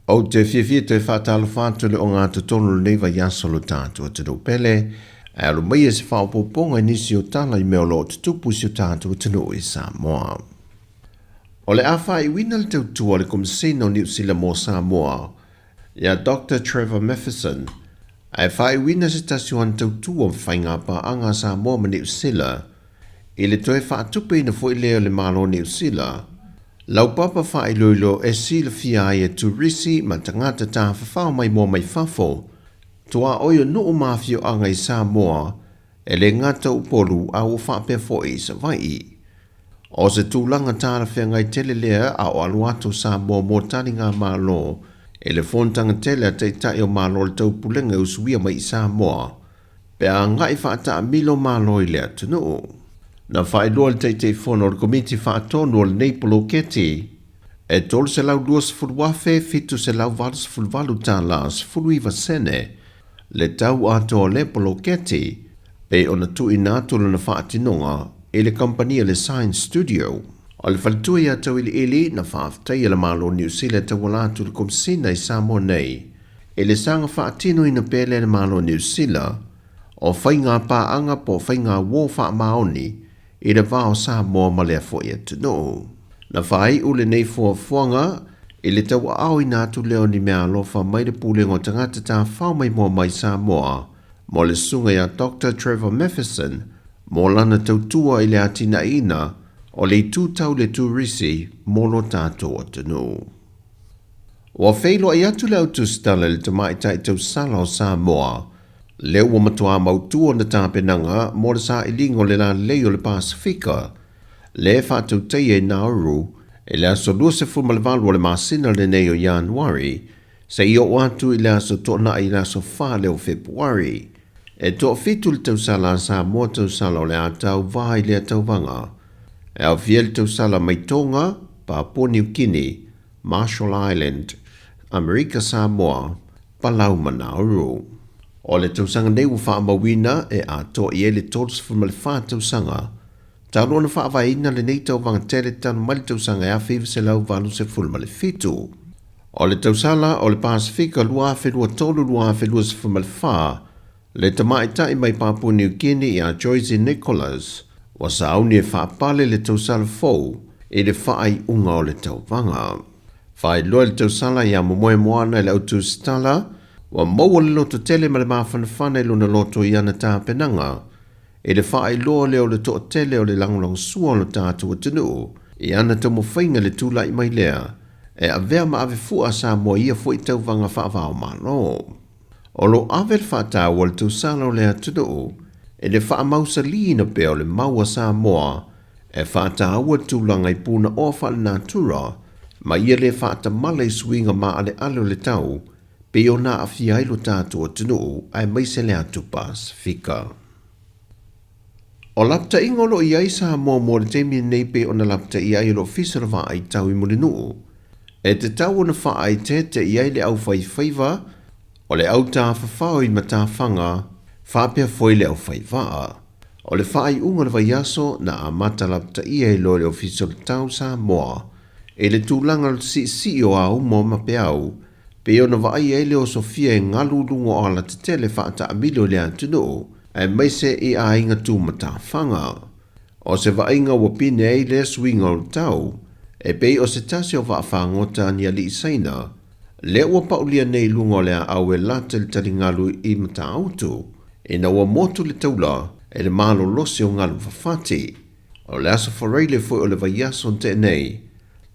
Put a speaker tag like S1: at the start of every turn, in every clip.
S1: O te whiwhi te whātalo whātule o ngā tutonu nei wa yasolo tātua te pele, e alu mai e se whaopoponga nisi o Tala I mea lo te tupu si o tātua te no I Sāmoa. O le awha I wina le tautua le komisina o New Zealand mo Sāmoa, ia Dr. Trevor Matheson, ai wha I wina se tasi o an tautua o whainga pa anga Sāmoa ma New Zealand, I le toe whaatupe ina fo I leo le malo New Zealand, lau papa wha I loilo e sila fia ai e turisi ma tangata tā whawhao mai mo mai whafo. Tua oio nuu mawhio anga I Sāmoa e le ngata upolu a o whapea fo I sa vai. O se tūlanga tāra whea ngai tele lea a o aluato Sāmoa mo tani ngā mālo e le fontanga tele a te tai o mālo le tau pulenga usuia mai I Sāmoa. Pea ngai whaata a milo mālo I lea tunu. Na whai loa le teitei whono le komiti whaatono le neipolo keti, e tolu se lau duas fulwafe fitu se lau valas fulwalu tālas fuluiva sene, le tau ato le polo keti, pe ona tu inatulu na whaatinonga, e le kompania le Science Studio. O le whalitui ato ili na whaaftai le malo New Zealand tawalatu le komsina I Sāmoa nei, e le sanga whaatino ina pele le malo New Zealand, o whainga pā anga po whainga wō wha maoni, I le vāo Sāmoa ma lea fo ia tino. Na whai ule nei fua fuanga, I le tawa au I nātu leo ni mea alofa mai le pūlengo tangata tā whao mai mua mai Sāmoa, mo le sunga ia Dr. Trevor Matheson, mo lana tautua I le atina ina, o le tūtau le tūrisi, mo lo tātoa tino. Wa whailo I atu le autostala le tamaitai tau sala o Sāmoa, leo wa matua mautua na tāpenanga mo le sa ilingo le la leo le Pasifika. Le whātau teie Nauru, e le aso lua se fulmalevalu o le masina le neo Januari, se I o atu I le aso tōna I le aso wha leo Februari. E tō fitu le tau sala Sāmoa tau sala o le atau vai le atau vanga. E au fia le tau sala Maitonga, Papua New Guinea, Marshall Island, Amerika Samoa, Palau ma Nauru. O le tausanga nei ua wha mawina e a to I le tōrs fulma le wha tausanga. Tau na wha waina le nei tau wanga tele tanu mali tausanga e a whiwa se lau walu se fulma le fitu. O le tausala o le Pasifika lua whenua tolu lua whenua se fulma le wha, le tamaitai mai Papua New Guinea a Joyce Nicholas, wa sauni e wha pale le tausala fau e le wha ai unga o le tau wanga. Whai loa le tausala I a momoe moana le autus Tala, wa maua le loto tele ma le mawhanawhana I luna loto I ana tāpenanga, e le whae loa leo le toa tele o le langolong sua o le tātua tunu, I ana tamo whainga le tūlai mai lea, e a vea ma ave fua Sāmoa ia fua I tauwanga whaavao malo. O lo ave le whaatau o le tūsala o lea tunu, e le wha mausa liina pe o le maua Sāmoa, e whaatau o tūlanga I puna o wha le natura, ma ia le whaatamala I suinga ma ale ale o le tau, pe o na awhia ilo tātua tunu ai mai se le atu Pasifika. O lapta ingolo I ai Sāmoa mo le teimi nei pe o na lapta I ai lo fisarwa ai tau I mulinu. E te tau na wha ai te I ai le au whaiwhaiva, o le au tā whawhao I matawhanga, whapea foi le au whaiwaa. O le whai unga le vaiaso na a mata lapta I ai lo le ofisal tau Sāmoa, e le tūlanga si o au mo mapeau, pe ona vai e leo Sofia e ngalu lungo o ala te tele whaata amilo le antunu, e mai se I a inga tūmata whanga. O se vainga wapine e le swinga o tau, e pe o se tasi o whaafangota ni ali isaina, le ua paulia nei lungo le au e lata le tali ngalu I mata autu, e na ua motu le taula, e le malo losi o ngalu whawhati. O le asa whareile fo o le vaiaso te nei,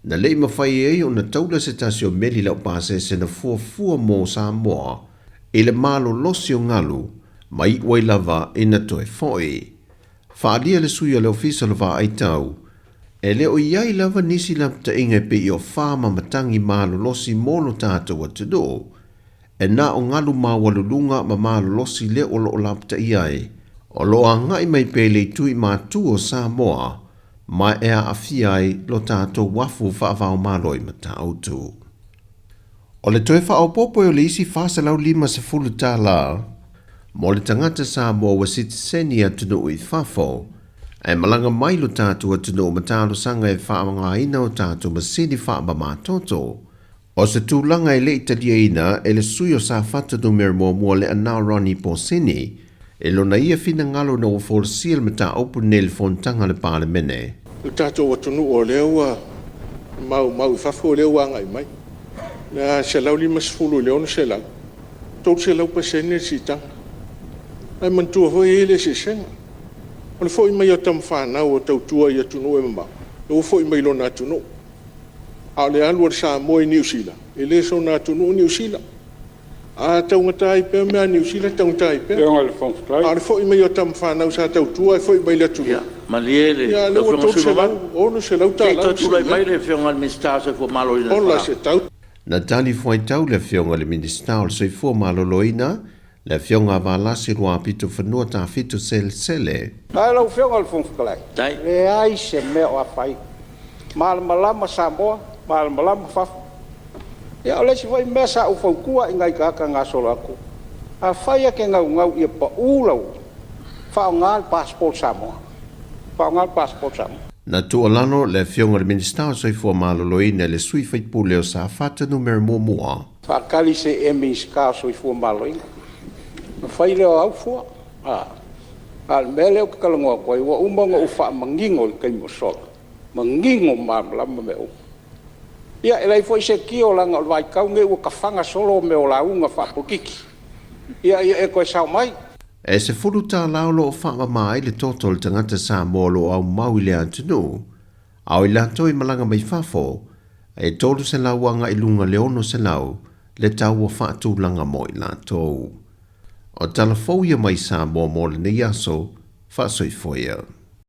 S1: na lei mawhai e o na taula se tasi o meli lau pase se na fua mo Sāmoa, e le malo losi o ngalu, mai wai lava e na toe foi. Whaalia le sui o le ofisa lava ai tau, e le o iai lava nisi lapta inga pe I o whama matangi malo losi molo tātou atudo, e na o ngalu mawalulunga ma malo losi le o lo lapta iai, o lo a ngai mai pe le tui mātu o Sāmoa, mai ea a fiai lo tātou wafu whaavao maloi ma tāutu. O le toe whao popo o le isi whasalau 5 Tala, mo le tangata Sāmoa wa sitiseni atunu I whafo, e malanga mai lo tātou atunu o matalo sanga e whaamanga ina o tātou masini whaama mātoto, O se tūlanga le Italiaina e le sui o sa fata numero mua le anao Ronnie Porsini, e lona ia fina ngalo na ufolsia le mata opu nel fontanga le parlemene.
S2: Tato watunu o leo mau fafu leo ngai mai. Na se lau lima sfulu leo no se lau. Tau se lau pasene si tang. Ai mantua ho ele se senga. O le foi mai o tam whanau o tau tua ia tunu e mamau. O foi mai lo na tunu. A le alu ar Sāmoa i New Zealand. E le so na tunu New Zealand. A tau ngata i pe mea New Zealand tau ngata i pe. A le foi mai o tam whanau sa tau tua e foi mai le tunu.
S3: Maliele,
S2: ia le o tau se lau. O no se lau Tala.
S3: Tau tulai mai le whionga minister se fo malo ina.
S2: Ola se tau.
S1: Na tali fwai tau le fionga le minister o se fo maloloina, le fionga valasi rua pito whanua ta fito sele.
S4: Ai lau whionga le whongwhakalai.
S3: Tai.
S4: Le ai se mea o a whai. Malamalama Sāmoa, malamalama whafu. Ia o lesi whai mea sa u whaukua i ngai kaka ngā solo aku. A whai ake ngau ia pa ulau. Whao ngā passport Sāmoa. Whao ngā passport Sāmoa.
S1: Na tuolano le fionga le minister o se fo maloloina le sui whaipule o sa fata numero mua.
S4: Whakali se e mis kā soi fua maloinga. Na whai leo au fua. A le mea leo kakalangoa koe, wa umanga u wha mangingo i kai mosola. Mangingo lama me u. Ia, e lei foi se kio langa o vai kaunge ua kawhanga solo me o launga whapukiki. Ia, e koe sao mai.
S1: E se furu tā laulo o wha mai le totol tangata Sāmoa lo au mau i le antunu. Au i lanto i malanga mai whafo, e tolu se lauanga i lunga leono se lau, le tau o wha tūlanga mo i lanto. O tala fau ia mai Sāmoa mo le ne yaso, wha soi foia.